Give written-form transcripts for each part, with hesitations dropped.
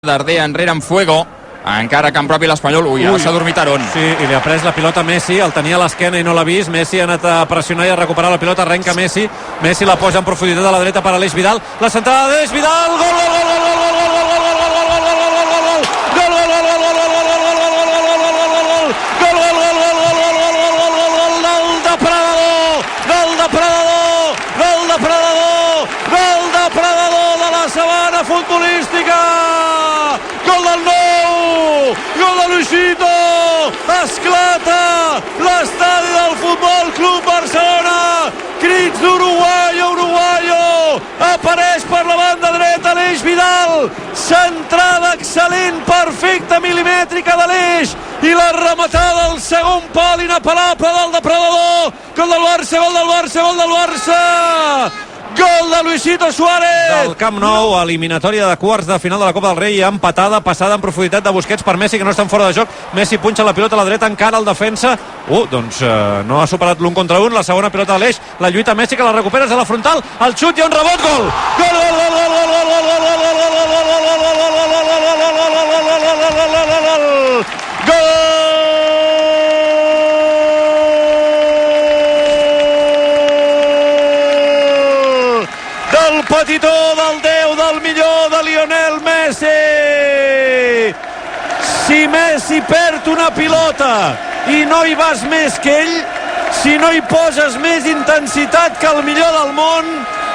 Darder enrere amb Fuego, encara camp propi l'Espanyol. Ara s'ha dormit Aarón. Sí, i li ha pres la pilota Messi, el tenia a l'esquena i no l'ha vist. Messi ha anat a pressionar i a recuperar la pilota, arrenca Messi la posa en profunditat a la dreta per Aleix Vidal, la centrada d'Aleix Vidal, gol, gol, gol, gol, gol, gol, gol, gol, sabana futbolística, gol del Nou, gol de Luisito, esclata l'estadi del Futbol Club Barcelona, crits d'Uruguayo, Uruguayo, apareix per la banda dreta Aleix Vidal, centrada excel·lent, perfecta, milimètrica d'Aleix, i la rematada al segon pal inapel·lable del depredador, gol del Barça, gol del Barça, gol del Barça! Gol de Luisito Suárez! Del Camp Nou, eliminatòria de quarts de final de la Copa del Rei, empatada, passada en profunditat de Busquets per Messi, que no està en fora de joc. Messi punxa la pilota a la dreta, encara el defensa. Doncs no ha superat l'un contra un. La segona pilota de l'Eix, la lluita Messi, que la recupera des de la frontal. El xut i un rebot, gol! Gol, gol, gol, gol, gol, gol, gol, gol, gol, del petitó, del Déu, del millor, de Lionel Messi. Si Messi perd una pilota i no hi vas més que ell, si no hi poses més intensitat que el millor del món,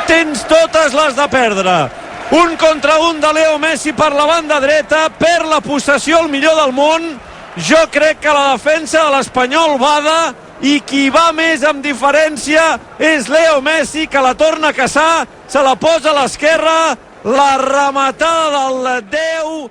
tens totes les de perdre. Un contra un de Leo Messi per la banda dreta, perd la possessió el millor del món. Jo crec que la defensa de l'Espanyol bada, i qui va més amb diferència és Leo Messi, que la torna a caçar, se la posa a l'esquerra, la rematada del Déu.